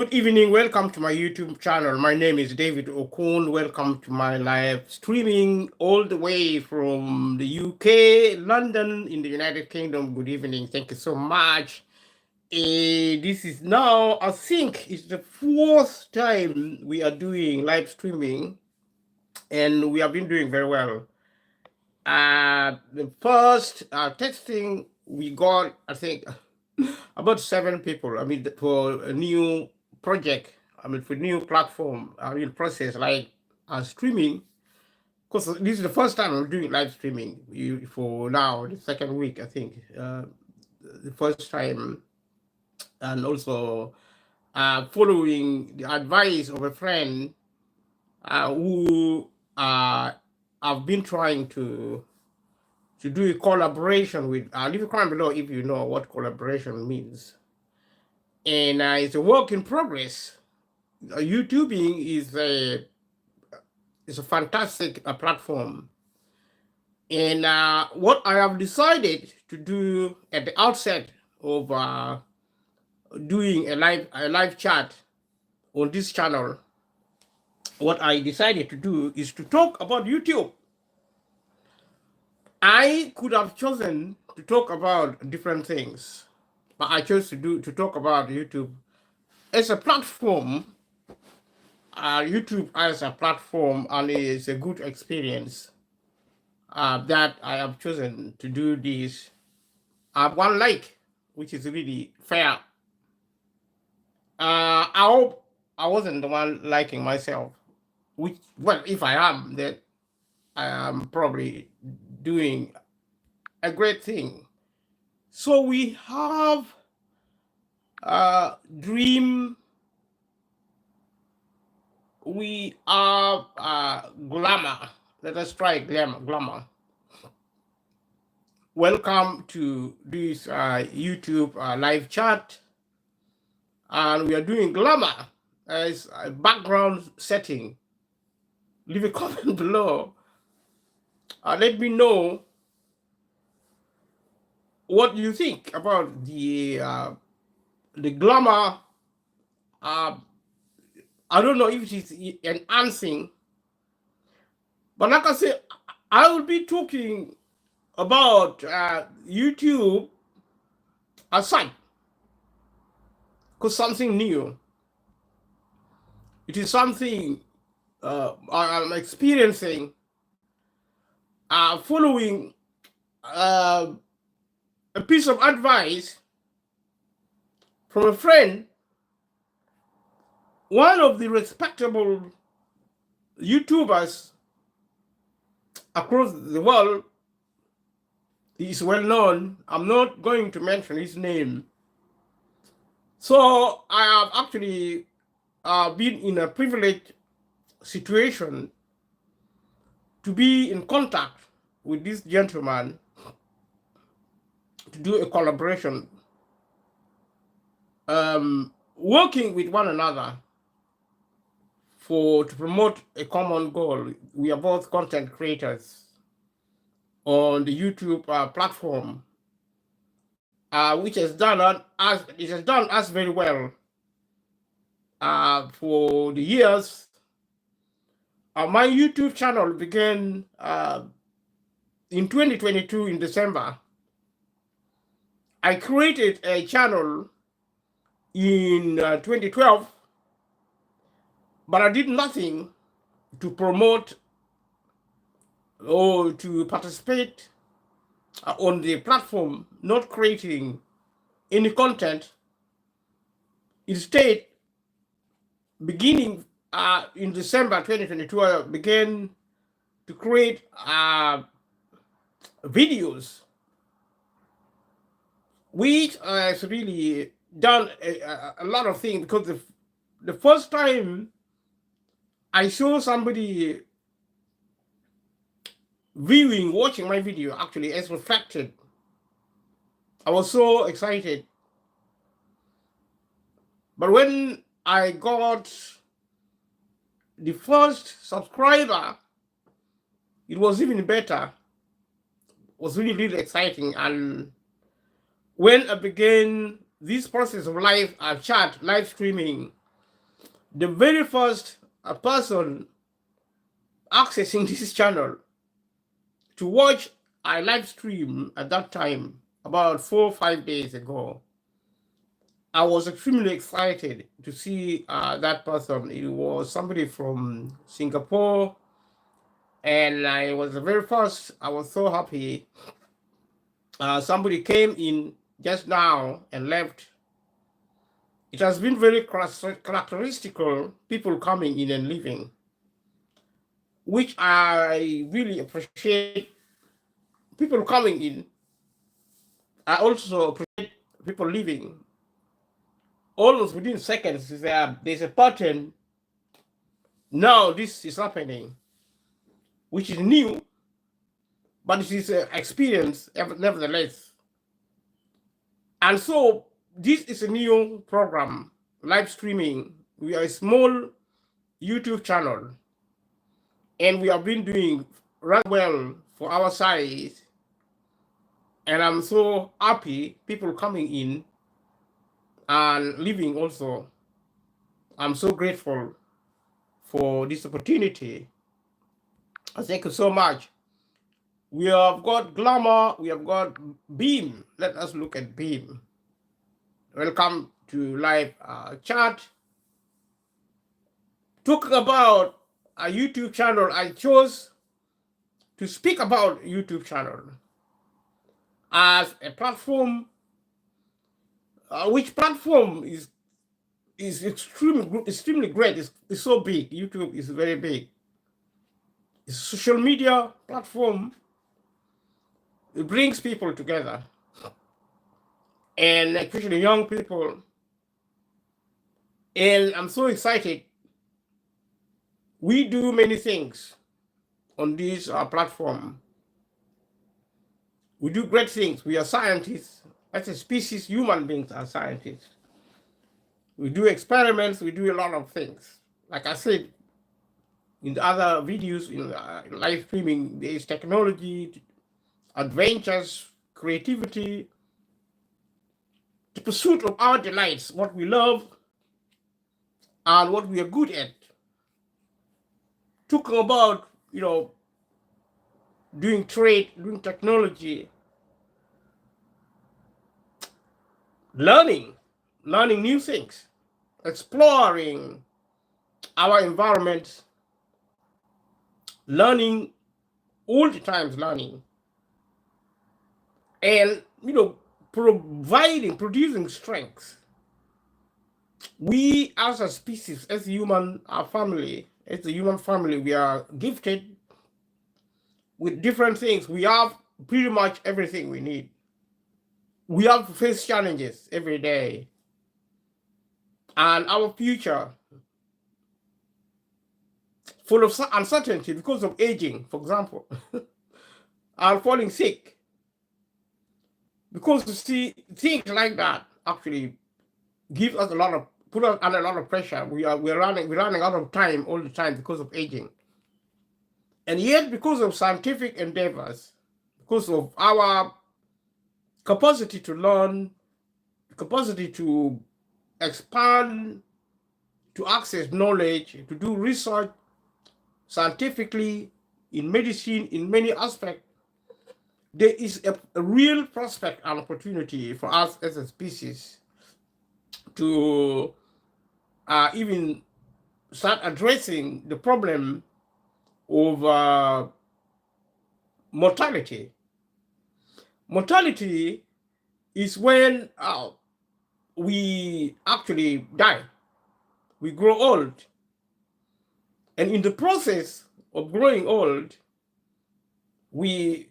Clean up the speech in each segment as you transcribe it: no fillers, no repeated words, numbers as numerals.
Good evening. Welcome to my YouTube channel. My name is David Okun. Welcome to my live streaming all the way from the UK, London, in the United Kingdom. Good evening. Thank you so much. This is now, I think, it's the fourth time we are doing live streaming, and we have been doing very well. The first testing, we got, I think, about 7 people. I mean, for a new project, I mean, for new platform, I mean, process like streaming. Because this is the first time I'm doing live streaming for now, the second week, I think. The first time, and also following the advice of a friend who I've been trying to do a collaboration with. Leave a comment below if you know what collaboration means. And it's a work in progress. YouTubing is a fantastic platform. And what I have decided to do at the outset of doing a live chat on this channel, what I decided to do is to talk about YouTube. I could have chosen to talk about different things, but I chose to talk about YouTube as a platform. YouTube as a platform, and it's a good experience that I have chosen to do this. One like, which is really fair. I hope I wasn't the one liking myself. Which, well, if I am, then I am probably doing a great thing. So we have dream. We are glamour. Let us try glamour. Welcome to this YouTube live chat. And we are doing glamour as a background setting. Leave a comment below. Let me know what you think about the glamour. I don't know if it is enhancing, but like I said, I will be talking about YouTube aside, because something new. It is something I'm experiencing following a piece of advice from a friend, one of the respectable YouTubers across the world. He is well known. I'm not going to mention his name. So I have actually been in a privileged situation to be in contact with this gentleman to do a collaboration, working with one another to promote a common goal. We are both content creators on the YouTube platform, which has done us very well for the years. My YouTube channel began in 2022 in December. I created a channel in 2012, but I did nothing to promote or to participate on the platform, not creating any content. Instead, beginning in December 2022, I began to create videos, which has really done a lot of things, because the first time I saw somebody watching my video actually as reflected, I was so excited. But when I got the first subscriber, it was even better. It was really, really exciting. And when I began this process of live chat, live streaming, The very first person accessing this channel to watch a live stream at that time, about 4 or 5 days ago, I was extremely excited to see that person. It was somebody from Singapore, and I was the very first. I was so happy. Somebody came in just now and left. It has been very characteristical, people coming in and leaving, which I really appreciate. People coming in, I also appreciate people leaving. Almost within seconds, there's a pattern. Now this is happening, which is new, but it is an experience nevertheless. And so this is a new program, live streaming. We are a small YouTube channel, and we have been doing rather well for our size. And I'm so happy people coming in and leaving also. I'm so grateful for this opportunity. Thank you so much. We have got Glamour, we have got Beam. Let us look at Beam. Welcome to live chat. Talking about a YouTube channel, I chose to speak about YouTube channel as a platform, which platform is extremely great. It's so big. YouTube is very big. It's a social media platform. It brings people together, and especially young people. And I'm so excited. We do many things on this platform. We do great things. We are scientists. As a species, human beings are scientists. We do experiments. We do a lot of things. Like I said in the other videos, in live streaming, there is technology, adventures, creativity, the pursuit of our delights, what we love, and what we are good at. Talking about, doing trade, doing technology, learning new things, exploring our environment, learning, all the times learning, and, producing strength. We as a species, as a human family, we are gifted with different things. We have pretty much everything we need. We have to face challenges every day. And our future, full of uncertainty because of aging, for example, are falling sick. Because you see, things like that actually give us put us under a lot of pressure. We're running out of time all the time because of aging. And yet, because of scientific endeavors, because of our capacity to learn, capacity to expand, to access knowledge, to do research scientifically in medicine, in many aspects, there is a real prospect and opportunity for us as a species to even start addressing the problem of mortality. Mortality is when we actually die. We grow old. And in the process of growing old, we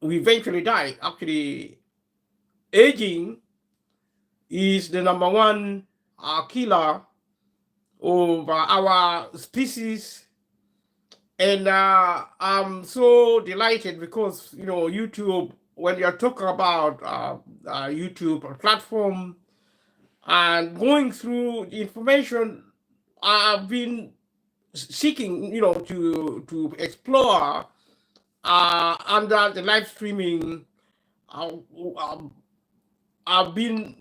eventually die. Actually, aging is the number one killer of our species. And I'm so delighted because, YouTube, when you're talking about YouTube platform and going through the information, I've been seeking, to explore under the live streaming I've been,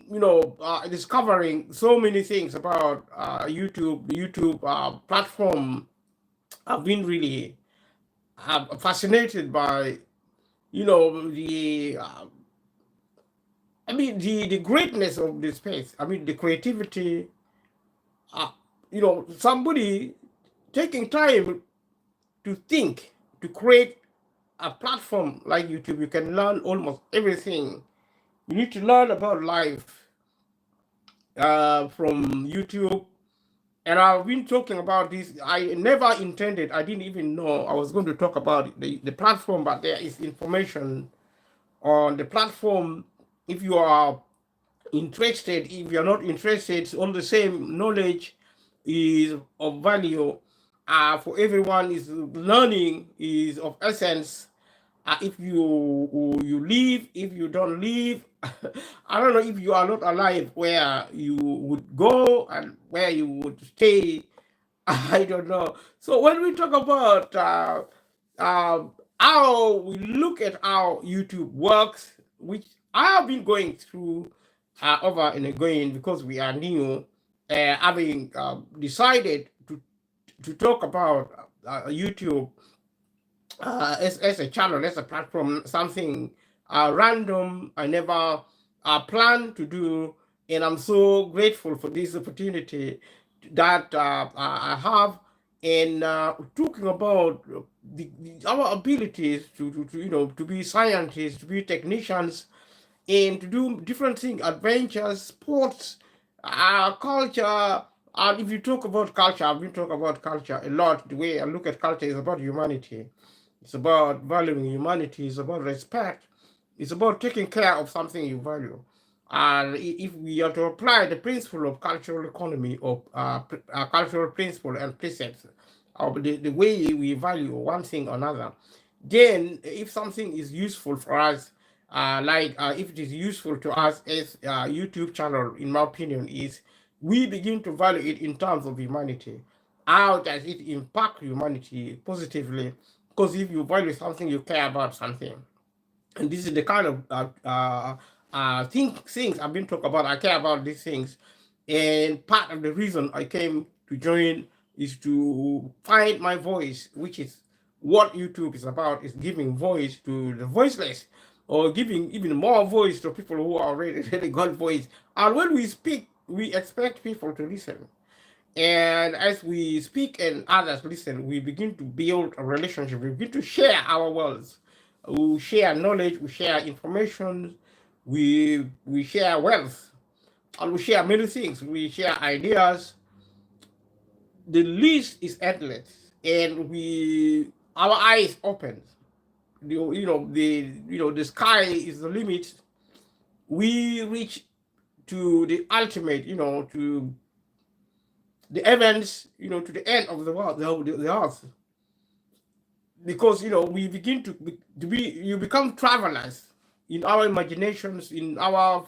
discovering so many things about YouTube, the YouTube platform. I've been really fascinated by, the, the greatness of the space. I mean, the creativity. Uh, somebody taking time to think, to create a platform like YouTube. You can learn almost everything. You need to learn about life from YouTube. And I've been talking about this. I never intended, I didn't even know I was going to talk about the platform, but there is information on the platform. If you are interested, if you're not interested, all the same knowledge is of value for everyone. Is learning is of essence. If you leave, if you don't leave, I don't know if you are not alive, where you would go and where you would stay. I don't know. So when we talk about how we look at how YouTube works, which I have been going through over and again because we are new, having decided to talk about YouTube as a channel, as a platform, something random I never planned to do. And I'm so grateful for this opportunity that I have in talking about our abilities to be scientists, to be technicians, and to do different things, adventures, sports, culture. And if you talk about culture, I've been talking about culture a lot. The way I look at culture is about humanity. It's about valuing humanity. It's about respect. It's about taking care of something you value. And if we are to apply the principle of cultural economy, of cultural principle and precepts of the way we value one thing or another, then if something is useful for us, if it is useful to us as a YouTube channel, in my opinion, is we begin to value it in terms of humanity. How does it impact humanity positively? Because if you value something, you care about something. And this is the kind of things I've been talking about. I care about these things, and part of the reason I came to join is to find my voice, which is what YouTube is about: is giving voice to the voiceless, or giving even more voice to people who are already really got voice. And when we speak, we expect people to listen. And as we speak and others listen, we begin to build a relationship. We begin to share our worlds. We share knowledge, we share information, we share wealth, and we share many things. We share ideas. The list is endless, and our eyes open. The sky is the limit. We reach to the ultimate, to the heavens, to the end of the world, the earth, because we begin to be you become travelers in our imaginations, in our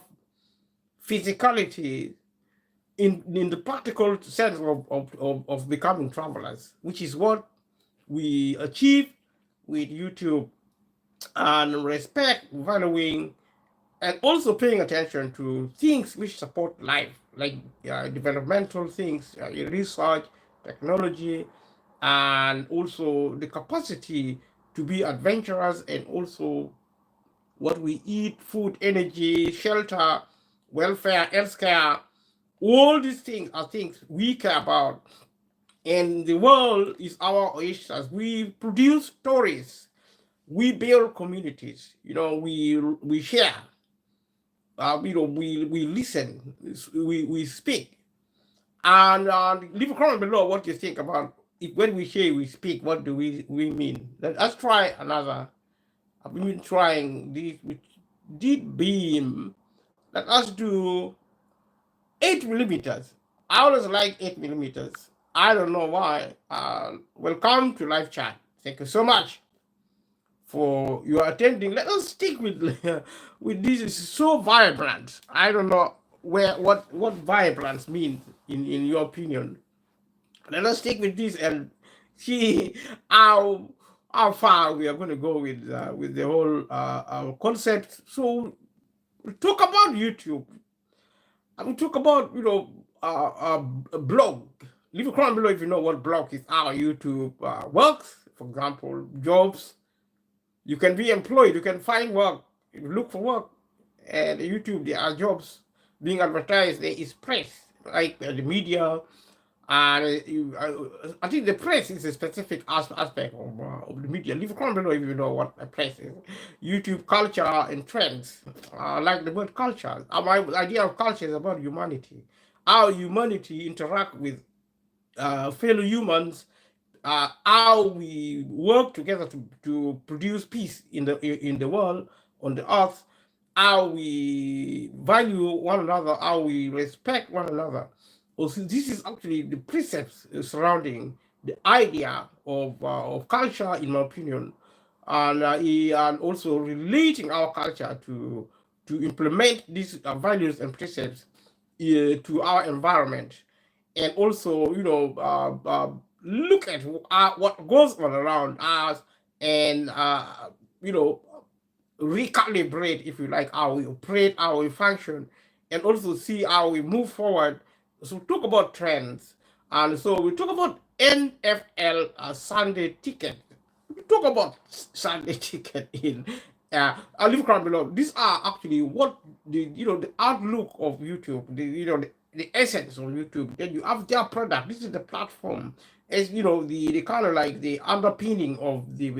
physicality, in the practical sense of becoming travelers, which is what we achieve with YouTube. And respect, valuing, and also paying attention to things which support life, like developmental things, research, technology, and also the capacity to be adventurous, and also what we eat, food, energy, shelter, welfare, healthcare. All these things are things we care about. And the world is our oasis. We produce stories. We build communities. We share. We listen. We speak. And leave a comment below what you think about it. When we say we speak, what do we mean? Let us try another. I've been trying this with deep beam. Let us do 8 millimeters. I always like 8 millimeters. I don't know why. Welcome to live chat. Thank you so much for your attending. Let us stick with with this. Is so vibrant. I don't know what vibrance means in your opinion. Let us stick with this and see how far we are going to go with the whole concept. So talk about YouTube. I will talk about, a blog. Leave a comment below if you know what blog is, how YouTube works. For example, jobs. You can be employed, you can find work, look for work. And YouTube, there are jobs being advertised, there is press, like the media. And I think the press is a specific aspect of the media. Leave a comment below if you know what a press is. YouTube culture and trends. Like the word culture. My idea of culture is about humanity. How humanity interact with fellow humans, how we work together to produce peace in the world, on the earth, how we value one another, how we respect one another. Also, this is actually the precepts surrounding the idea of culture, in my opinion, and also relating our culture to implement these values and precepts to our environment, and also, look at what goes on around us, and you know recalibrate, if you like, how we operate, how we function, and also see how we move forward. So talk about trends, and so we talk about NFL Sunday ticket. We talk about Sunday ticket in. I'll leave a comment below. These are actually what the outlook of YouTube, the essence of YouTube. Then you have their product. This is the platform. As the kind of like the underpinning of the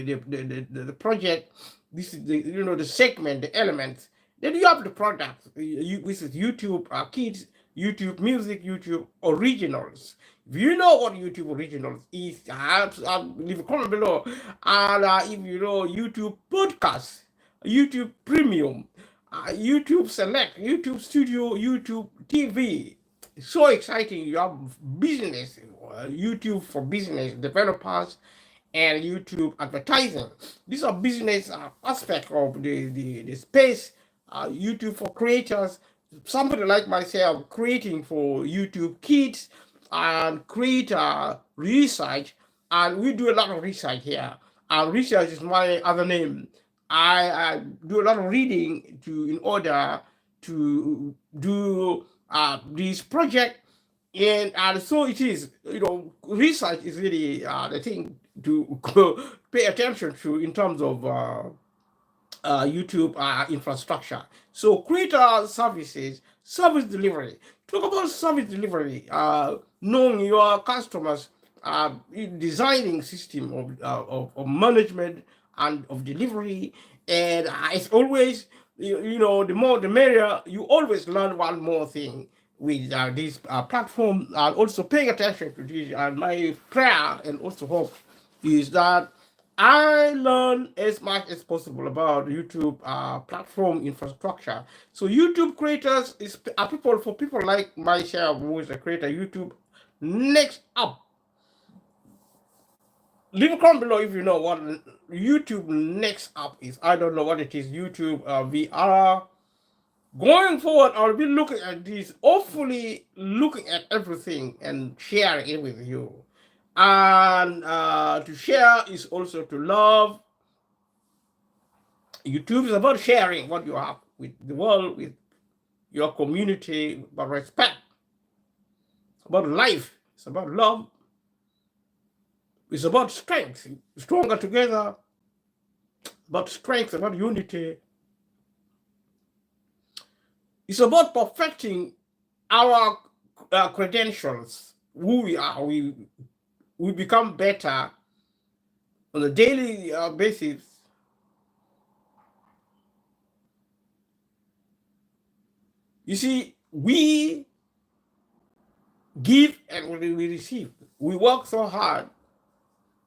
project. This is the segment, the elements. Then you have the product. This is YouTube Kids, YouTube Music, YouTube Originals. If you know what YouTube Originals is, I'll leave a comment below. And if you know YouTube Podcast, YouTube Premium, YouTube Select, YouTube Studio, YouTube TV. So exciting. You have business, YouTube for business developers, and YouTube advertising. These are business aspect of the space. YouTube for creators. Somebody like myself creating for YouTube Kids and create research, and we do a lot of research here. And research is my other name. I do a lot of reading in order to do this project, and so it is. Research is really the thing to pay attention to in terms of YouTube infrastructure. So creator services, service delivery. Talk about service delivery. Knowing your customers, designing system of management and of delivery, and it's always the more the merrier. You always learn one more thing with this platform, and also paying attention to this. And my prayer and also hope is that I learn as much as possible about YouTube platform infrastructure. So YouTube creators are people, for people like myself, who is a creator. YouTube next up. Leave a comment below if you know what YouTube next up is. I don't know what it is. YouTube VR. Going forward, I'll be looking at this, hopefully looking at everything and sharing it with you. And to share is also to love. YouTube is about sharing what you have with the world, with your community, about respect, about life. It's about love. It's about strength, stronger together, about strength, about unity. It's about perfecting our credentials, who we are. We become better on a daily basis. You see, we give and we receive. We work so hard.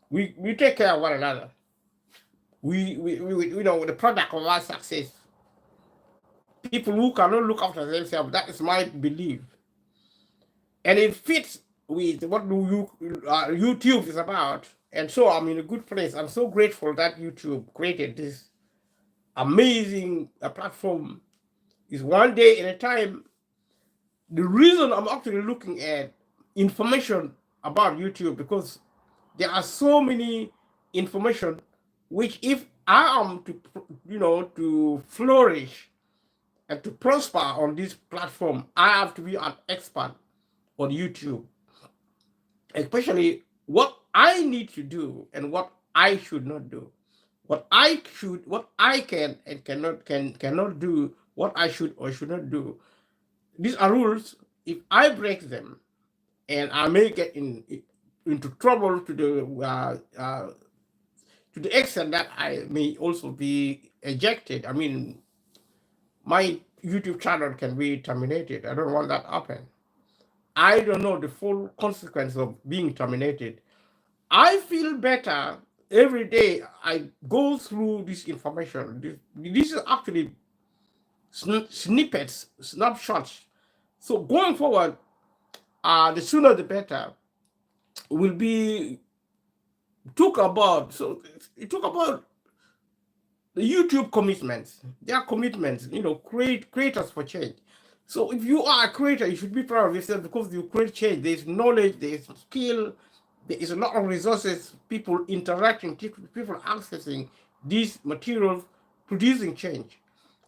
We take care of one another. We the product of our success. People who cannot look after themselves, that is my belief. And it fits with what YouTube is about. And so I'm in a good place. I'm so grateful that YouTube created this amazing platform. Is one day at a time. The reason I'm actually looking at information about YouTube, because there are so many information which, if I am to flourish And to prosper on this platform, I have to be an expert on YouTube, especially what I need to do and what I should not do, what I can and cannot do, what I should or should not do. These are rules. If I break them, and I may get into trouble to the extent that I may also be ejected. I mean, my YouTube channel can be terminated. I don't want that to happen. I don't know the full consequence of being terminated. I feel better every day I go through this information. This is actually snippets, snapshots. So going forward, the sooner the better will be talk about. So it talk about the YouTube commitments, their commitments, creators for change. So if you are a creator, you should be proud of yourself because you create change. There's knowledge, there's skill, there is a lot of resources, people interacting, people accessing these materials, producing change.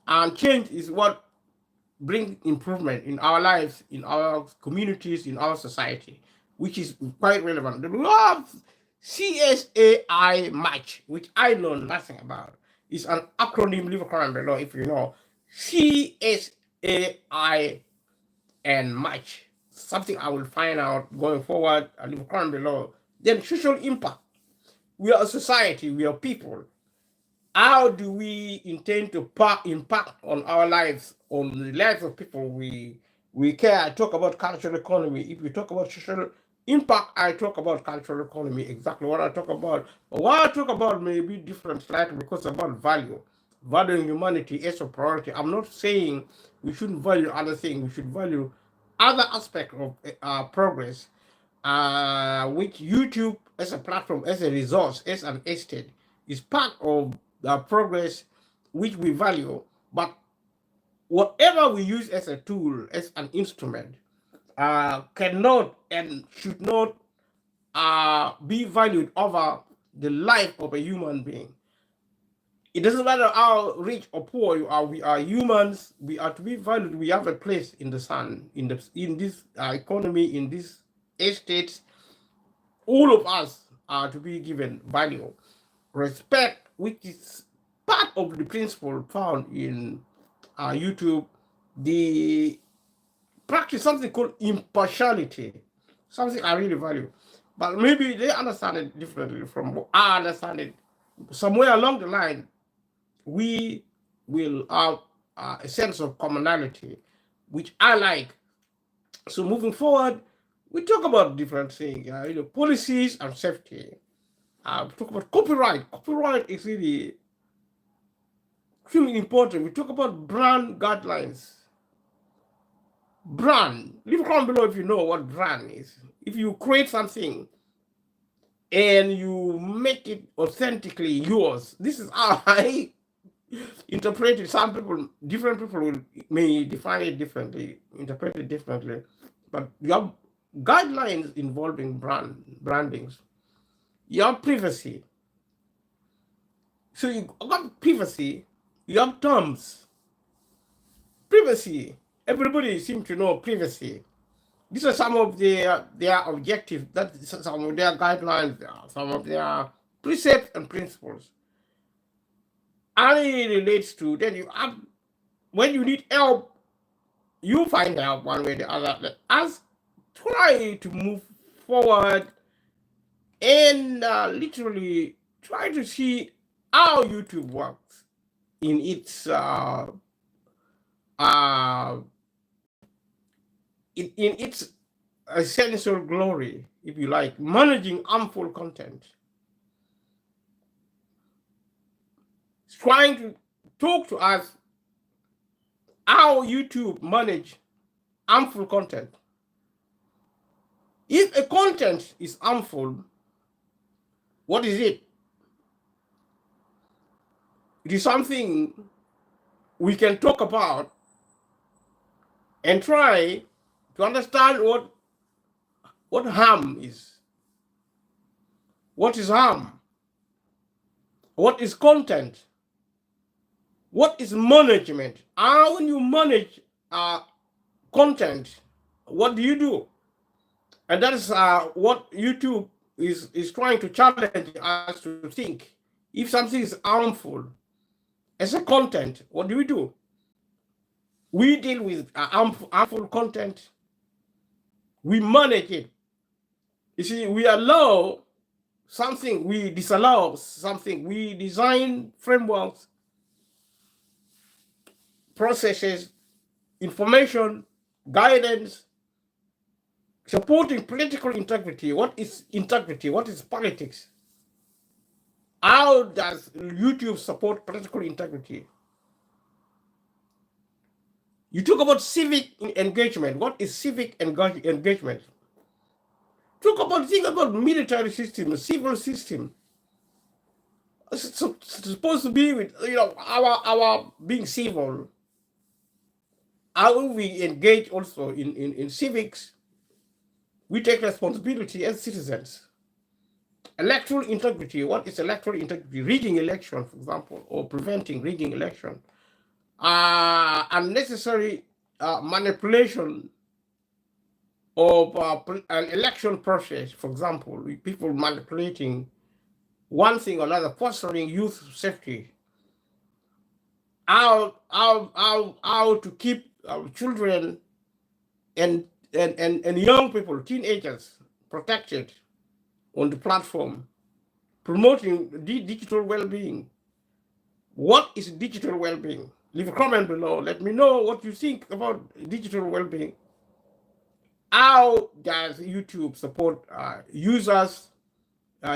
And change is what brings improvement in our lives, in our communities, in our society, which is quite relevant. The law of CSAI match, which I know nothing about, is an acronym, leave a comment below if you know. CSAI and match. Something I will find out going forward. I'll leave a comment below. Then social impact. We are a society, we are people. How do we intend to impact on our lives, on the lives of people we care? I talk about cultural economy. If we talk about social impact, I talk about cultural economy, exactly what I talk about. But what I talk about may be different slightly because about value. Valuing humanity as a priority. I'm not saying we shouldn't value other things. We should value other aspects of progress, which YouTube as a platform, as a resource, as an estate, is part of the progress which we value. But whatever we use as a tool, as an instrument, cannot and should not be valued over the life of a human being. It doesn't matter how rich or poor you are. We are humans. We are to be valued. We have a place in the sun, in this economy, in this estates. All of us are to be given value, respect, which is part of the principle found in YouTube. The practice something called impartiality, something I really value. But maybe they understand it differently from what I understand it. Somewhere along the line, we will have a sense of commonality, which I like. So moving forward, we talk about different things, policies and safety. We talk about copyright. Copyright is really extremely important. We talk about brand guidelines. Brand. Leave a comment below if you know what brand is. If you create something and you make it authentically yours, this is how I interpret it. Some people, different people may define it differently, interpret it differently. But you have guidelines involving brandings. You have privacy. So you have privacy, you have terms. Privacy. Everybody seems to know privacy. These are some of their objectives, that's some of their guidelines, some of their precepts and principles. And it relates to, then you have, when you need help, you find help one way or the other. Let us try to move forward and literally try to see how YouTube works in its in its essential glory, if you like, managing harmful content. It's trying to talk to us how YouTube manage harmful content. If a content is harmful, what is it? It is something we can talk about and try to understand what harm is. What is harm? What is content? What is management? How when you manage content, what do you do? And that is what YouTube is trying to challenge us to think. If something is harmful as a content, what do? We deal with harmful content. We manage it. You see, we allow something, we disallow something. We design frameworks, processes, information, guidance, supporting political integrity. What is integrity? What is politics? How does YouTube support political integrity? You talk about civic engagement. What is civic engagement? Think about military system, civil system. It's supposed to be with our being civil. How will we engage also in civics? We take responsibility as citizens. Electoral integrity. What is electoral integrity? Rigging election, for example, or preventing rigging election. Unnecessary manipulation of an election process, for example, with people manipulating one thing or another, fostering youth safety. How to keep children and young people, teenagers, protected on the platform, promoting digital well-being. What is digital well-being? Leave a comment below. Let me know what you think about digital well-being. How does YouTube support users'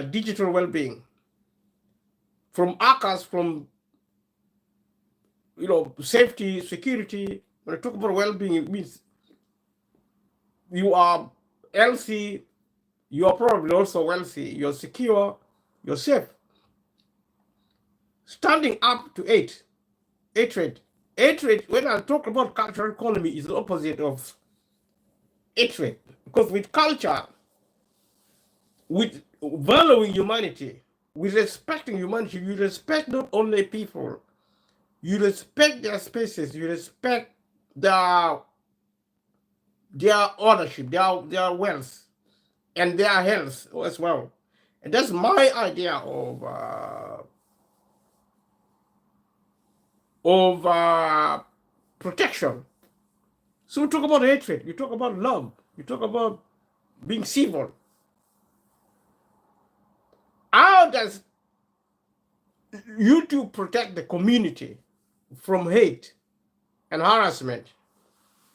digital well-being? From hackers, from safety, security. When I talk about well-being, it means you are healthy, you are probably also wealthy, you're secure, you're safe. Standing up to hatred. Hatred, when I talk about cultural economy, is the opposite of hatred. Because with culture, with valuing humanity, with respecting humanity, you respect not only people, you respect their spaces, you respect their ownership, their wealth, and their health as well. And that's my idea of protection. So we talk about hatred, you talk about love, you talk about being civil. How does YouTube protect the community from hate and harassment?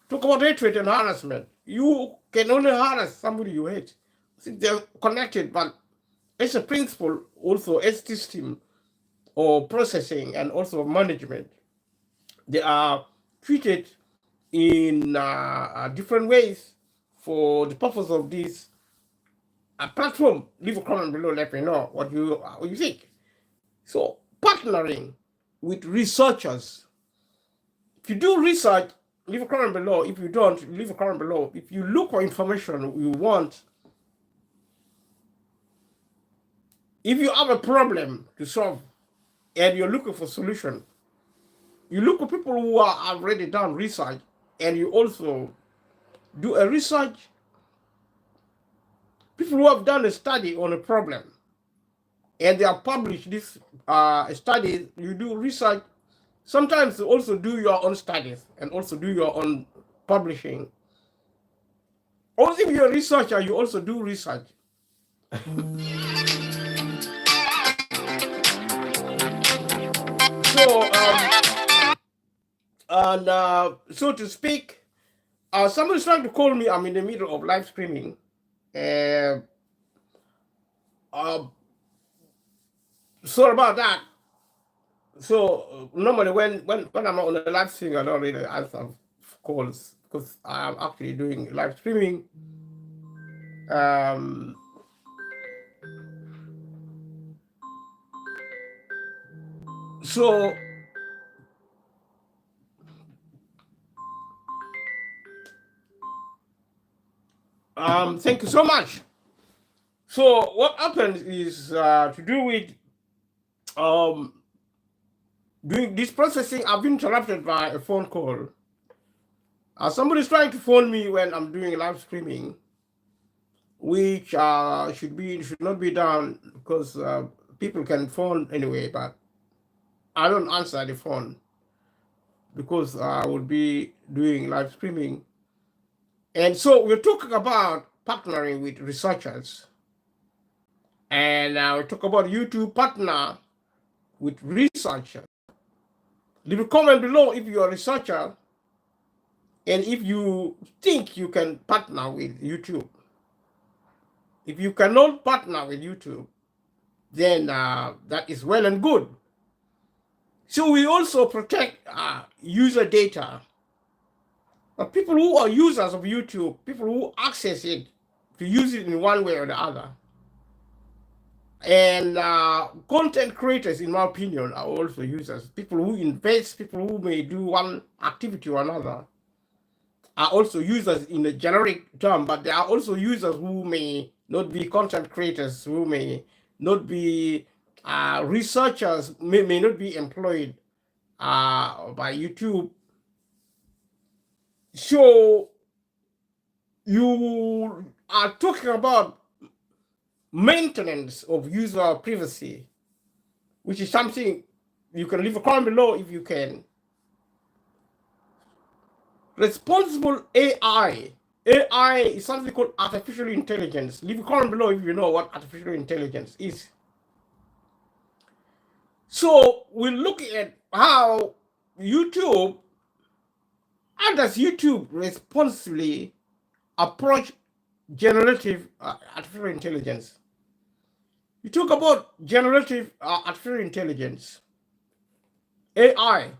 Talk about hatred and harassment. You can only harass somebody you hate. I think they're connected, but it's a principle also, as system or processing and also management. They are treated in different ways for the purpose of this platform. Leave a comment below, let me know what you think. So partnering with researchers. If you do research, leave a comment below. If you don't, leave a comment below. If you look for information you want, if you have a problem to solve and you're looking for solution, you look for people who are already done research, and you also do a research, people who have done a study on a problem, and they have published this studies. You do research. Sometimes you also do your own studies and also do your own publishing. Also, if you're a researcher, you also do research. So to speak, somebody's trying to call me. I'm in the middle of live streaming. Sorry about that. So normally when I'm on the live streaming, I don't really answer calls because I'm actually doing live streaming. So thank you so much. So what happens is to do with During this processing, I've been interrupted by a phone call. Somebody's trying to phone me when I'm doing live streaming, which should not be done because people can phone anyway, but I don't answer the phone because I will be doing live streaming. And so we're talking about partnering with researchers. And we talk about YouTube partner with researchers. Leave a comment below if you're a researcher and if you think you can partner with YouTube. If you cannot partner with YouTube, then that is well and good. So we also protect user data. People who are users of YouTube, people who access it to use it in one way or the other. And content creators, in my opinion, are also users. People who invest, people who may do one activity or another are also users in a generic term, but there are also users who may not be content creators, who may not be researchers, may not be employed by YouTube. So you are talking about maintenance of user privacy, which is something you can leave a comment below if you can. Responsible AI. AI is something called artificial intelligence. Leave a comment below if you know what artificial intelligence is. So we're looking at how YouTube, how does YouTube responsibly approach generative artificial intelligence? You talk about generative artificial intelligence, AI.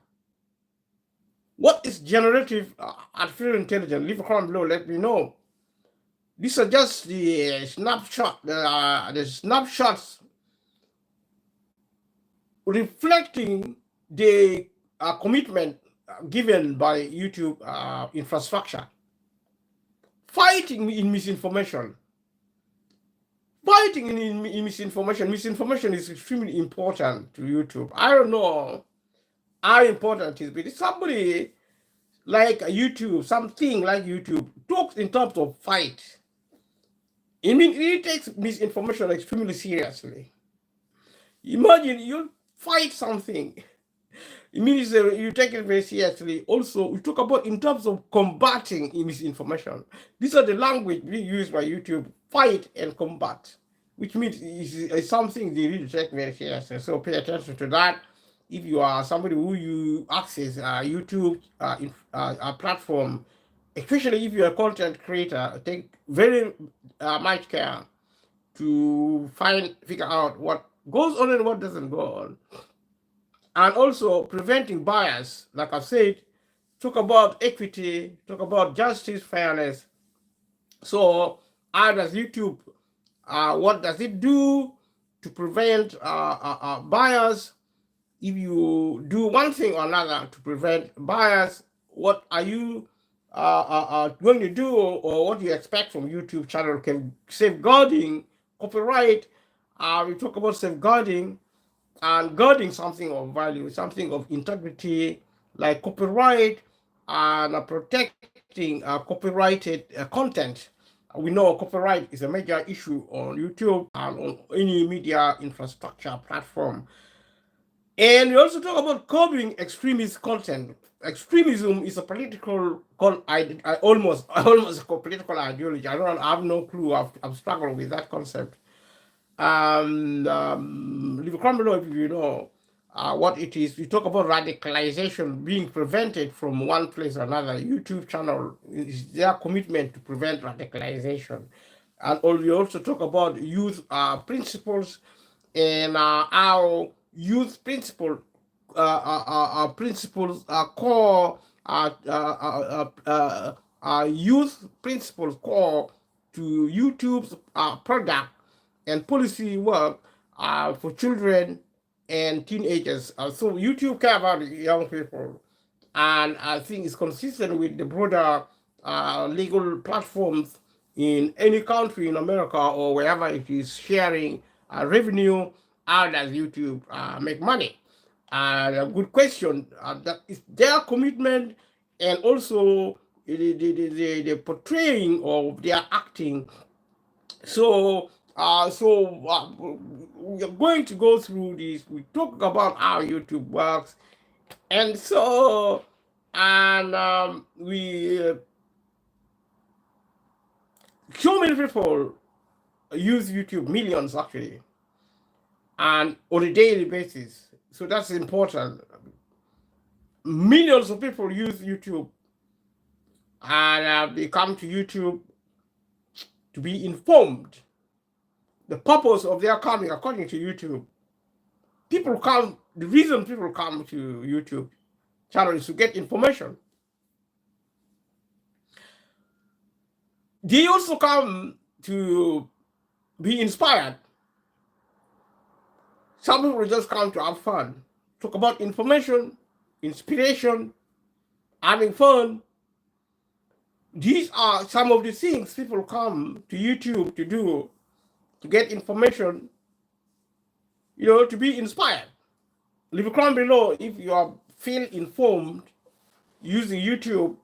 What is generative artificial intelligence? Leave a comment below, let me know. These are just the snapshots reflecting the commitment given by YouTube infrastructure. Fighting in misinformation. Fighting in misinformation. Misinformation is extremely important to YouTube. I don't know how important it is, but if somebody like YouTube, something like YouTube, talks in terms of fight, it takes misinformation extremely seriously. Imagine you fight something. It means you take it very seriously. Also, we talk about in terms of combating misinformation. These are the language being used by YouTube: fight and combat, which means it's something they really take very seriously. So pay attention to that. If you are somebody who you access YouTube platform, especially if you're a content creator, take very much care to figure out what goes on and what doesn't go on. And also preventing bias, like I've said, talk about equity, talk about justice, fairness. So how does YouTube, what does it do to prevent bias? If you do one thing or another to prevent bias, what are you going to do, or what do you expect from YouTube channel? Can safeguarding copyright. We talk about safeguarding and guarding something of value, something of integrity, like copyright, and protecting copyrighted content. We know copyright is a major issue on YouTube and on any media infrastructure platform. And we also talk about curbing extremist content. Extremism is a political, almost a political ideology. I have no clue. I've struggled with that concept. Leave a comment below if you know what it is. We talk about radicalization being prevented from one place or another. YouTube channel is their commitment to prevent radicalization. And we also talk about youth principles and how youth principles core youth principles core to YouTube's product and policy work for children and teenagers. So YouTube care about young people, and I think it's consistent with the broader legal platforms in any country in America or wherever it is sharing revenue. How does YouTube make money? A good question. That is their commitment, and also the portraying of their acting. So, we are going to go through this. We talk about how YouTube works, and so, and we so many people use YouTube, millions actually, and on a daily basis. So that's important. Millions of people use YouTube, and they come to YouTube to be informed. The purpose of their coming, according to YouTube, people come. The reason people come to YouTube channel is to get information. They also come to be inspired. Some people just come to have fun, talk about information, inspiration, having fun. These are some of the things people come to YouTube to do, to get information, to be inspired. Leave a comment below if you feel informed using YouTube.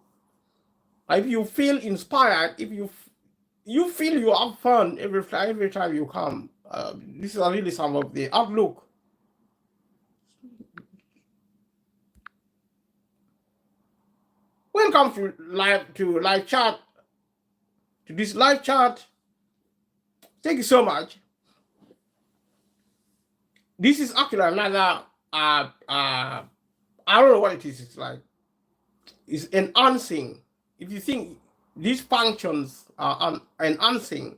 If you feel inspired, if you feel you have fun every time you come. These are really some of the outlook. Welcome to live chat. To this live chat. Thank you so much. This is actually another I don't know what it is. It's like it's enhancing. If you think these functions are enhancing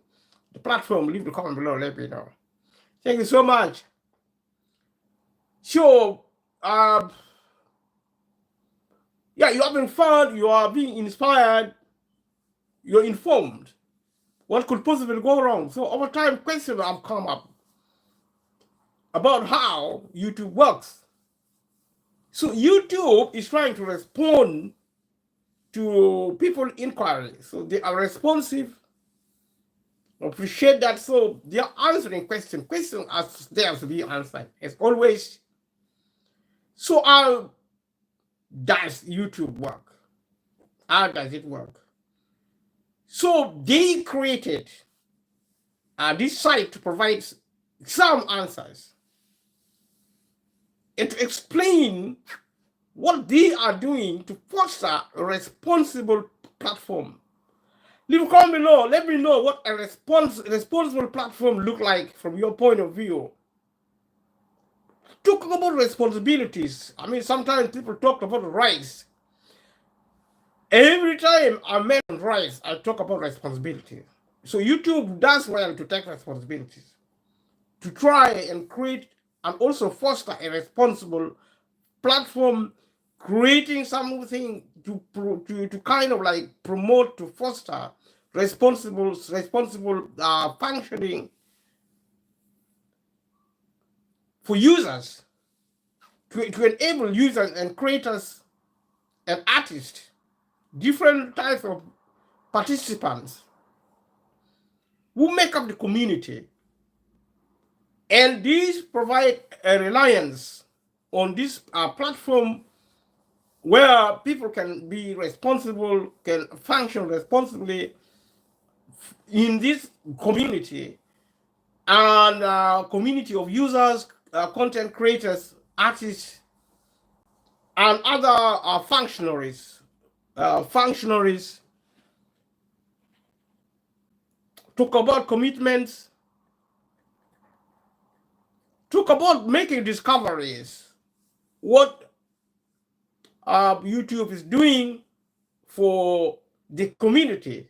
the platform, leave the comment below. Let me know. Thank you so much. So, yeah, you're having fun. You are being inspired. You're informed. What could possibly go wrong? So over time, questions have come up about how YouTube works. So YouTube is trying to respond to people's inquiries. So they are responsive. Appreciate that. So they are answering questions. Questions are there to be answered, as always. So how does YouTube work? How does it work? So they created this site to provide some answers and to explain what they are doing to foster a responsible platform. Leave a comment below. Let me know what a responsible platform look like from your point of view. Talking about responsibilities. I mean, sometimes people talk about rights. Every time I mention rights, I talk about responsibility. So YouTube does well to take responsibilities, to try and create and also foster a responsible platform, creating something to kind of like promote, to foster responsible functioning for users, to enable users and creators and artists, different types of participants who make up the community. And these provide a reliance on this platform where people can be responsible, can function responsibly in this community, and community of users, content creators, artists, and other functionaries. Talk about commitments, talk about making discoveries, what YouTube is doing for the community,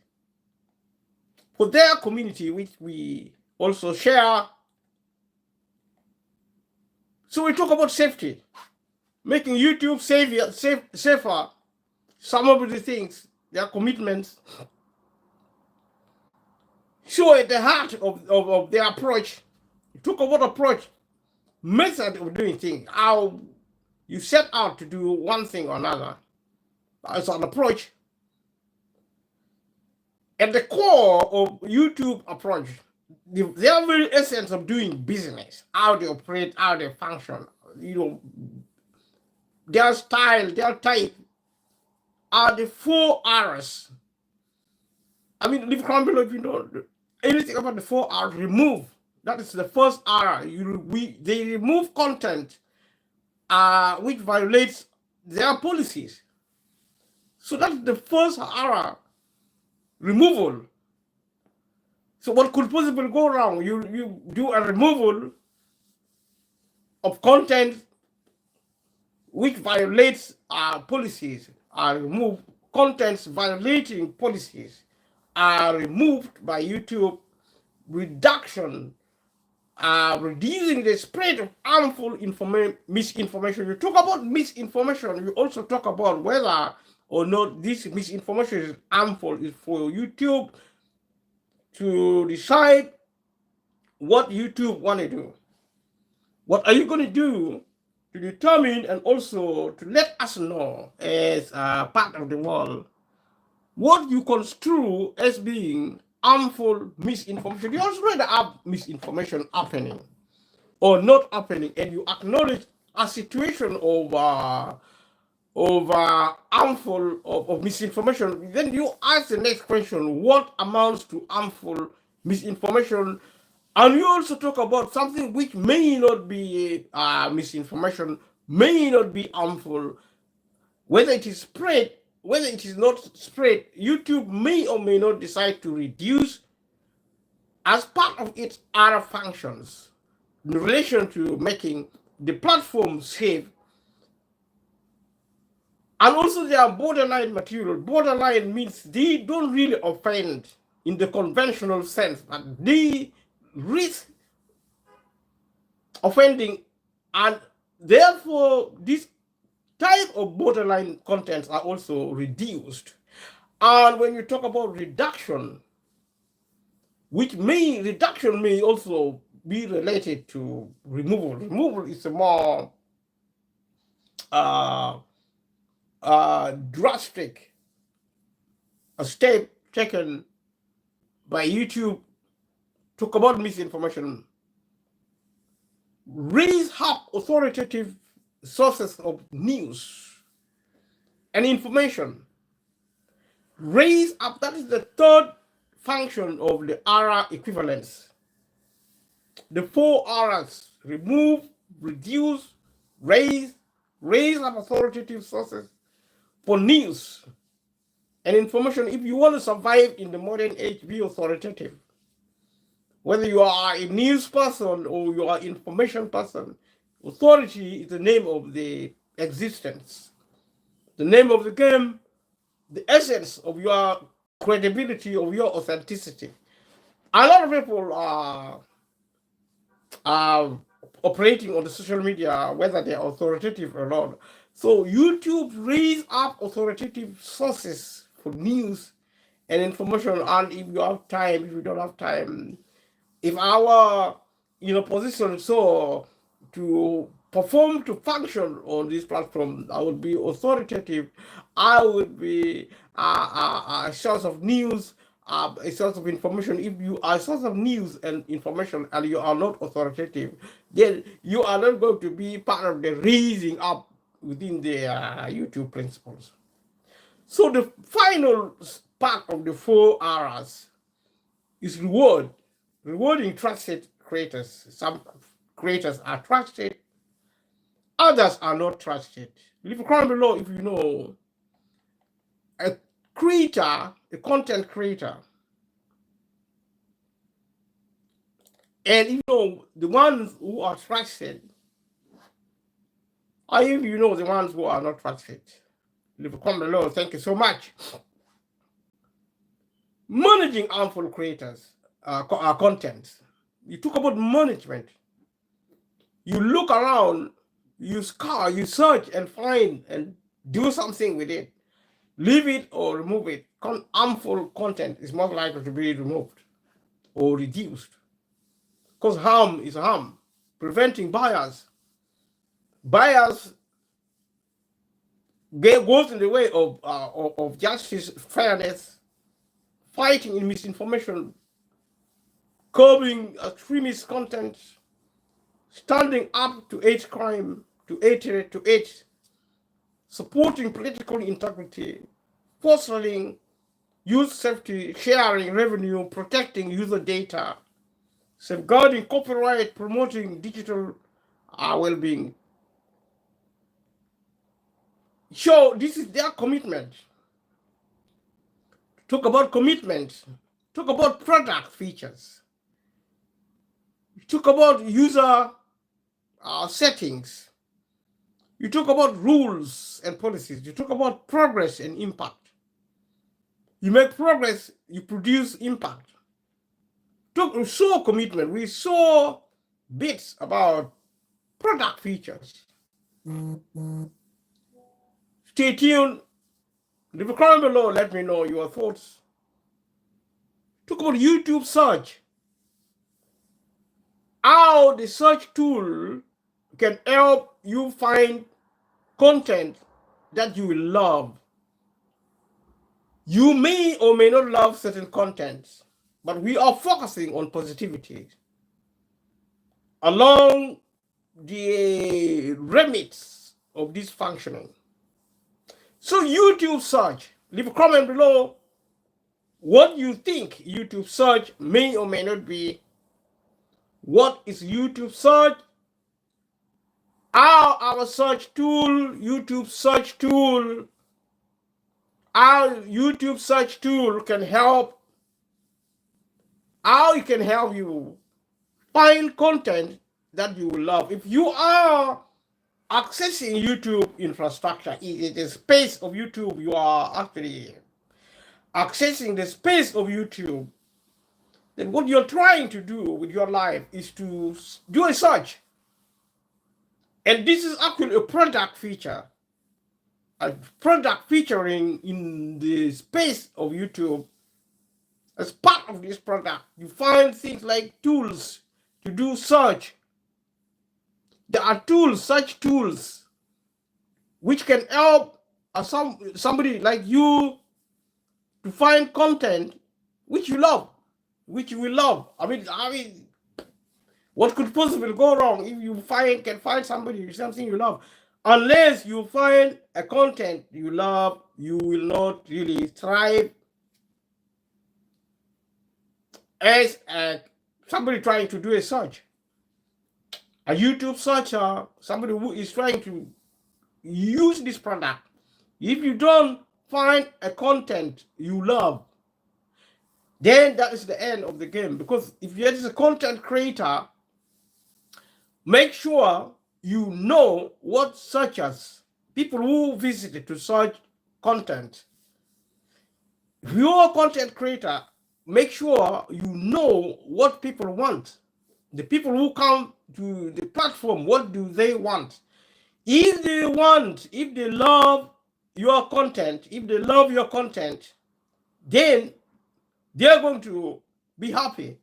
for their community, which we also share. So we talk about safety, making YouTube safer. Some of the things, their commitments. So at the heart of their approach, talk about approach, method of doing things, how you set out to do one thing or another. It's an approach. At the core of YouTube approach, the very essence of doing business, how they operate, how they function, their style, their type are the 4 R's. I mean, leave a comment below if you know anything about the 4 R's. Remove. That is the first R. They remove content which violates their policies. So that's the first R, removal. So what could possibly go wrong? You do a removal of content which violates our policies, are removed. Contents violating policies are removed by YouTube. Reduction, reducing the spread of harmful misinformation. You talk about misinformation, you also talk about whether or not this misinformation is harmful. Is for YouTube to decide what YouTube want to do. What are you going to do to determine and also to let us know as part of the world what you construe as being harmful misinformation? You also read have misinformation happening or not happening, and you acknowledge a situation of harmful of misinformation. Then you ask the next question: what amounts to harmful misinformation? And you also talk about something which may not be misinformation, may not be harmful, whether it is spread, whether it is not spread. YouTube may or may not decide to reduce as part of its other functions in relation to making the platform safe. And also there are borderline material. Borderline means they don't really offend in the conventional sense, but they risk offending, and therefore this type of borderline contents are also reduced. And when you talk about reduction, reduction may also be related to removal. Removal is a more drastic step taken by YouTube. Talk about misinformation. Raise up authoritative sources of news and information. Raise up, that is the third function of the R equivalence. The 4 R's: remove, reduce, raise up authoritative sources for news and information. If you want to survive in the modern age, be authoritative. Whether you are a news person or you are an information person, authority is the name of the existence, the name of the game, the essence of your credibility, of your authenticity. A lot of people are operating on the social media, whether they're authoritative or not. So YouTube raise up authoritative sources for news and information. And if you have time, if you don't have time, if our position so to perform, to function on this platform, I would be authoritative. I would be a source of news, a source of information. If you are a source of news and information and you are not authoritative, then you are not going to be part of the raising up within the YouTube principles. So the final part of the 4 R's is reward. Rewarding trusted creators. Some creators are trusted, others are not trusted. Leave a comment below if you know a creator, a content creator, and you know the ones who are trusted, or if you know the ones who are not trusted. Leave a comment below. Thank you so much. Managing harmful creators, content. You talk about management. You look around, you scour, you search and find and do something with it. Leave it or remove it. Harmful content is more likely to be removed or reduced. Because harm is harm. Preventing bias. Bias goes in the way of justice, fairness, fighting in misinformation, curbing extremist content, standing up to hate crime, to hate supporting political integrity, fostering youth safety, sharing revenue, protecting user data, safeguarding copyright, promoting digital well-being. So this is their commitment. Talk about commitment. Talk about product features. Talk about user settings. You talk about rules and policies. You talk about progress and impact. You make progress, you produce impact. We saw commitment. We saw bits about product features. Stay tuned. Leave a comment below. Let me know your thoughts. Talk about YouTube search. How the search tool can help you find content that you will love. You may or may not love certain content, but we are focusing on positivity along the remits of this functioning. So YouTube search, leave a comment below what you think YouTube search may or may not be. What is YouTube search? How our search tool, YouTube search tool, our YouTube search tool can help, how it can help you find content that you will love. If you are accessing YouTube infrastructure, it is space of YouTube, you are actually accessing the space of YouTube, then what you're trying to do with your life is to do a search. And this is actually a product feature. A product featuring in the space of YouTube. As part of this product, you find things like tools to do search. There are tools, such tools, which can help somebody like you to find content which you love, which you will love. I mean, what could possibly go wrong if you can find something you love? Unless you find a content you love, you will not really thrive as somebody trying to do a search. A YouTube searcher, somebody who is trying to use this product. If you don't find a content you love, then that is the end of the game. Because if you're just a content creator, make sure you know what searchers, people who visit to search content. If you're a content creator, make sure you know what people want. The people who come to the platform, what do they want? If they love your content, then they're going to be happy.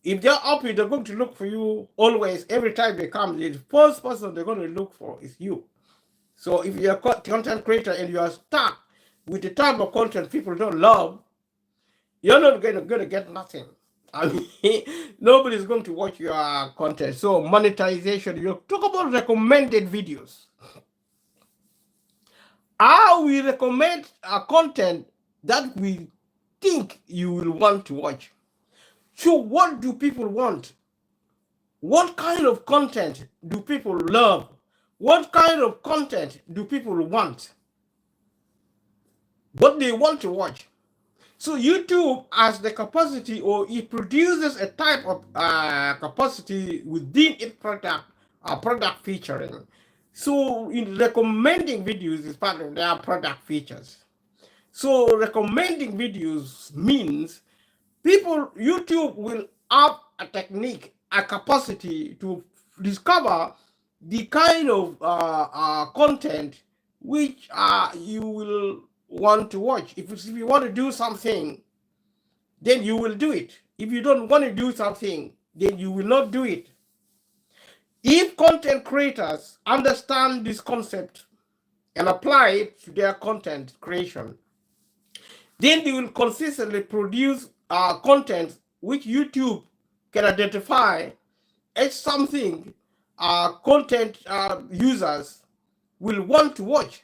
If they're happy, they're going to look for you always. Every time they come, the first person they're going to look for is you. So if you're a content creator and you are stuck with the type of content people don't love, you're not going to get nothing. I mean, nobody's going to watch your content. So monetization, you talk about recommended videos. How we recommend content that we think you will want to watch. So what do people want? What kind of content do people love? What kind of content do people want? What they want to watch. So YouTube has the capacity, or it produces a type of capacity within its product featuring. So in recommending videos is part of their product features. So recommending videos means YouTube will have a technique, a capacity to discover the kind of content which you will want to watch. If you want to do something, then you will do it. If you don't want to do something, then you will not do it. If content creators understand this concept and apply it to their content creation, then they will consistently produce content which YouTube can identify as something content users will want to watch.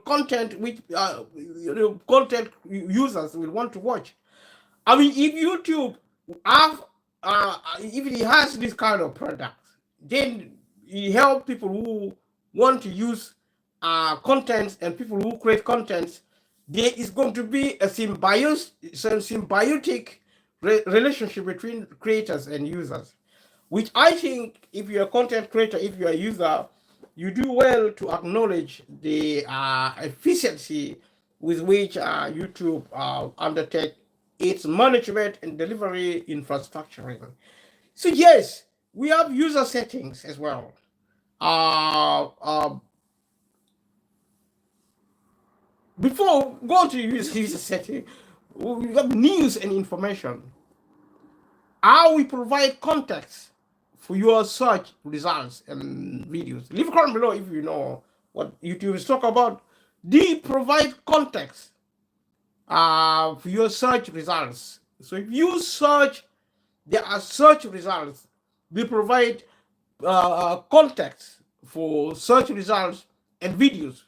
content which content users will want to watch. I mean, if YouTube have if it has this kind of products, then it help people who want to use contents and people who create contents. There is going to be a symbiotic relationship between creators and users, which I think if you're a content creator, if you're a user, you do well to acknowledge the efficiency with which YouTube undertake its management and delivery infrastructuring. So yes, we have user settings as well. Before going to user setting, we have news and information. How we provide context for your search results and videos. Leave a comment below if you know what YouTube is talking about. They provide context for your search results. So if you search, there are search results. They provide context for search results and videos.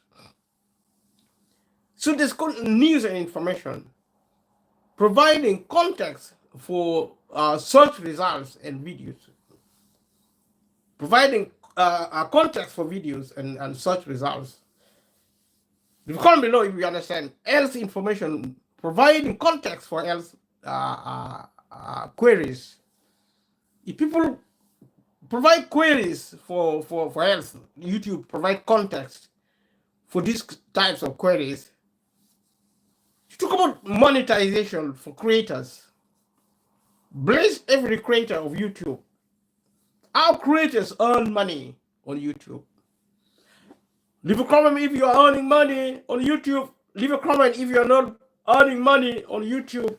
So there's news and information, providing context for search results and videos, providing context for videos and search results. Comment below if you understand. Else information, providing context for else queries. If people provide queries for else, YouTube provide context for these types of queries. You talk about monetization for creators. Bless every creator of YouTube. Our creators earn money on YouTube. Leave a comment if you are earning money on YouTube. Leave a comment if you are not earning money on YouTube.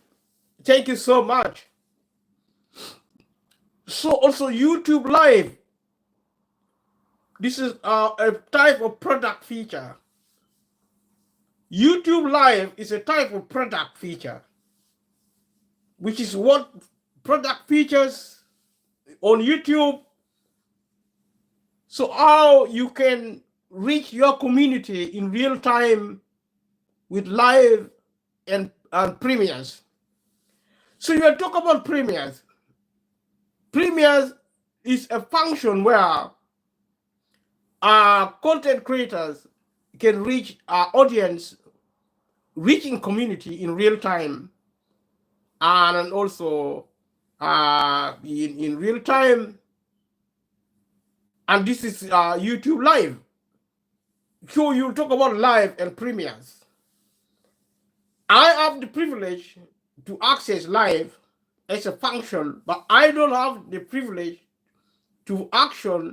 Thank you so much. So also YouTube Live. This is a type of product feature. YouTube Live is a type of product feature, which is what product features on YouTube. So how you can reach your community in real time with live and premieres. So you are talking about premieres. Premieres is a function where content creators can reach our audience, reaching community in real time, and also in real time. And this is YouTube Live. So you talk about live and premieres. I have the privilege to access live as a function, but I don't have the privilege to access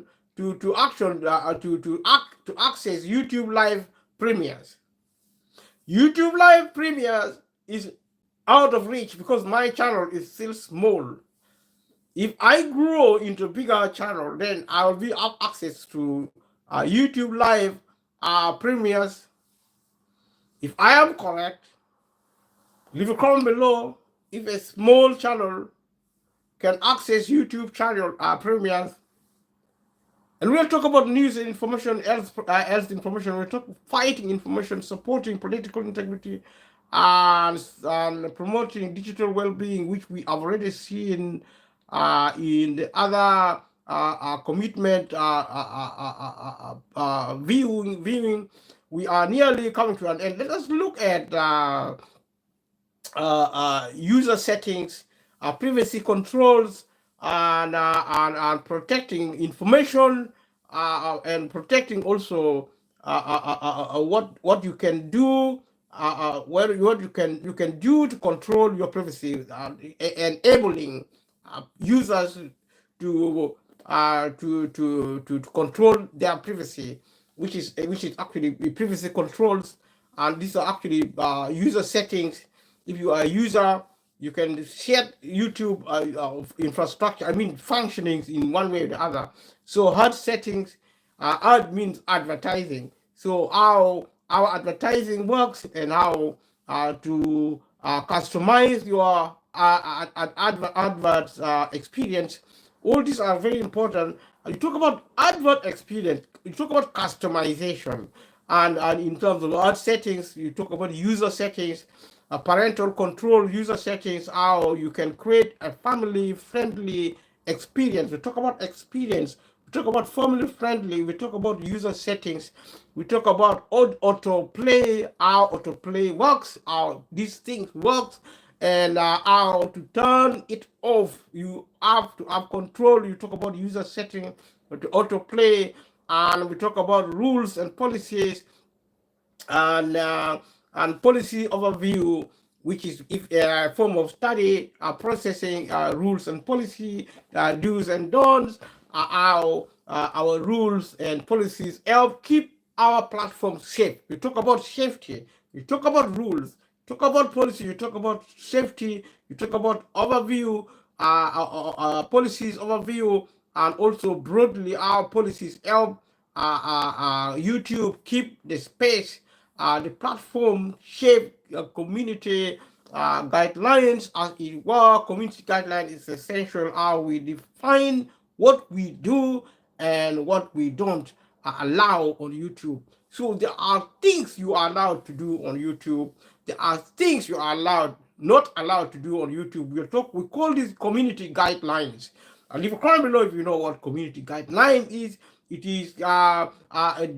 YouTube Live premieres. YouTube Live premieres is out of reach because my channel is still small. If I grow into a bigger channel, then I will be have access to YouTube Live premieres. If I am correct, leave a comment below if a small channel can access YouTube channel premieres. And we'll talk about news and information, else information. We'll talk fighting information, supporting political integrity, and promoting digital well-being, which we have already seen in the other commitment viewing. We are nearly coming to an end. Let us look at user settings, privacy controls, and protecting information, and protecting also what you can do, what you can do to control your privacy, enabling users to control their privacy, which is actually privacy controls, and these are actually user settings. If you are a user, you can set YouTube infrastructure, functionings in one way or the other. So ad settings, ad means advertising. So how our advertising works and how to customize your advert experience. All these are very important. You talk about advert experience, you talk about customization. And in terms of ad settings, you talk about user settings, parental control, user settings, how you can create a family-friendly experience. We talk about experience. We talk about family-friendly. We talk about user settings. We talk about autoplay, how autoplay works, how these things works, and how to turn it off. You have to have control. You talk about user setting, to autoplay, and we talk about rules and policies, and policy overview, which is if a form of study, processing rules and policy, do's and don'ts, how our rules and policies help keep our platform safe. We talk about safety, we talk about rules, talk about policy, you talk about safety, you talk about overview, policies overview, and also broadly our policies help YouTube keep the space, the platform shape community guidelines as it were. Community guideline is essential how we define what we do and what we don't allow on YouTube. So there are things you are allowed to do on YouTube. There are things you are not allowed to do on YouTube. We call these community guidelines. And if you comment below if you know what community guideline is, it is a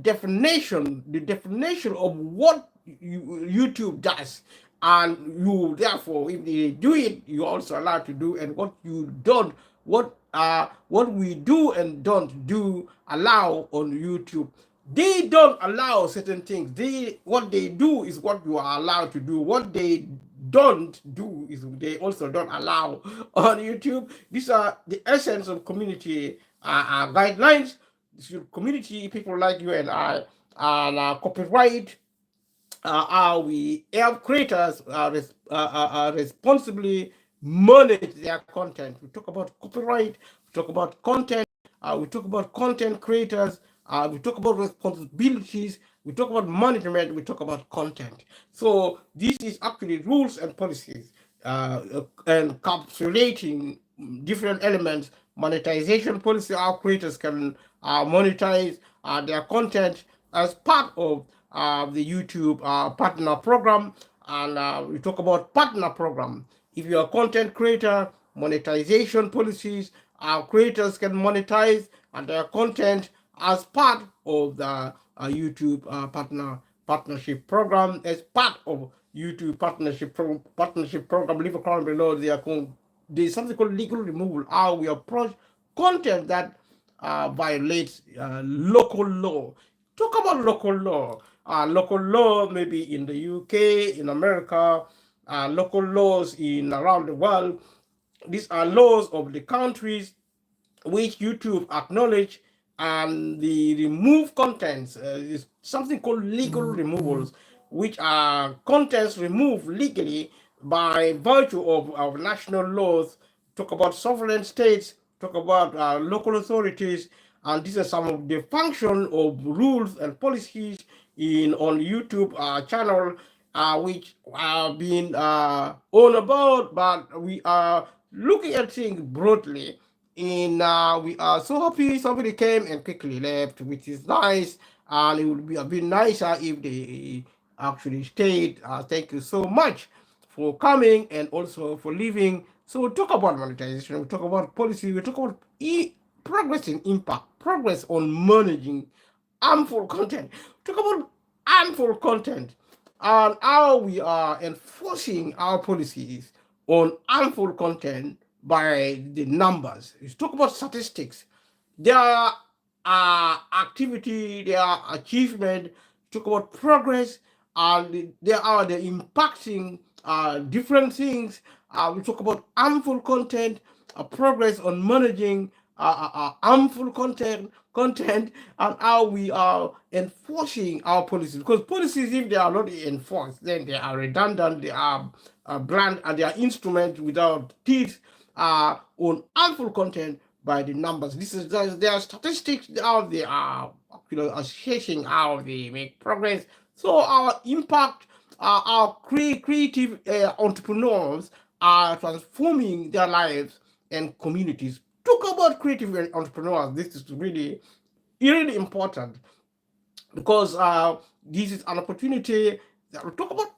definition, the definition of what YouTube does. And you, therefore, if they do it, you're also allowed to do, and what you don't, what we do and don't do allow on YouTube. They don't allow certain things. What they do is what you are allowed to do. What they don't do is they also don't allow on YouTube. These are the essence of community guidelines. Community people like you and I, and copyright, how we help creators responsibly manage their content. We talk about copyright, we talk about content, we talk about content creators, we talk about responsibilities, we talk about management, we talk about content. So this is actually rules and policies, encapsulating different elements. Monetization policy, how creators can monetize their content as part of the YouTube partner program. And we talk about partner program. If you're a content creator, monetization policies, creators can monetize their content as part of the YouTube partnership program. As part of YouTube partnership program, leave a comment below. There's something called legal removal. How we approach content that violates local law. Talk about local law. Local law maybe in the UK, in America, local laws in around the world. These are laws of the countries which YouTube acknowledge, and the remove contents is something called legal removals, which are contents removed legally by virtue of national laws. Talk about sovereign states, talk about local authorities, and these are some of the function of rules and policies in on YouTube channel, which are being all about, but we are looking at things broadly. In We are so happy somebody came and quickly left, which is nice, and it would be a bit nicer if they actually stayed. Thank you so much for coming and also for leaving. So we talk about monetization, we talk about policy, we talk about progress in impact, progress on managing harmful content, talk about harmful content, and how we are enforcing our policies on harmful content by the numbers. You talk about statistics, their activity, their achievement, talk about progress, and they are the impacting different things. We talk about harmful content, progress on managing harmful content, and how we are enforcing our policies. Because policies, if they are not enforced, then they are redundant, they are bland, and they are instruments without teeth on harmful content by the numbers. This is there are statistics how they are, assessing how they make progress. So our impact, our creative entrepreneurs are transforming their lives and communities. Talk about creative entrepreneurs. This is really, really important. because this is an opportunity that we talk about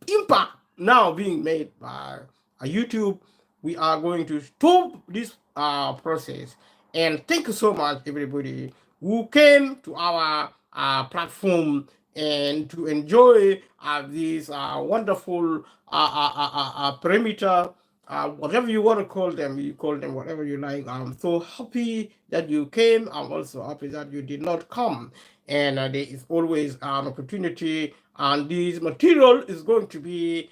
impact now being made by YouTube. We are going to stop this process. And thank you so much, everybody who came to our platform and to enjoy this wonderful perimeter, whatever you want to call them, you call them whatever you like. I'm so happy that you came. I'm also happy that you did not come. And there is always an opportunity, and this material is going to be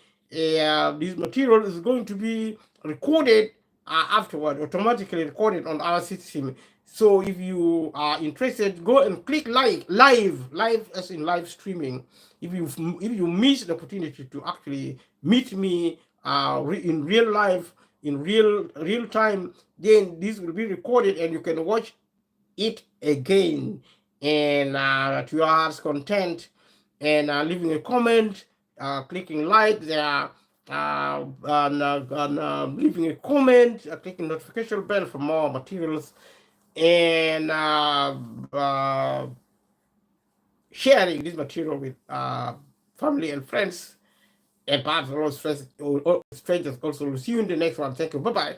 recorded afterward, automatically recorded on our system. So if you are interested, go and click live as in live streaming. If you miss the opportunity to actually meet me in real life, in real time, then this will be recorded and you can watch it again, and to your heart's content, and leaving a comment, clicking like there, and leaving a comment, clicking notification bell for more materials, and sharing this material with family and friends, and perhaps all strangers also. See you in the next one. Thank you. Bye bye.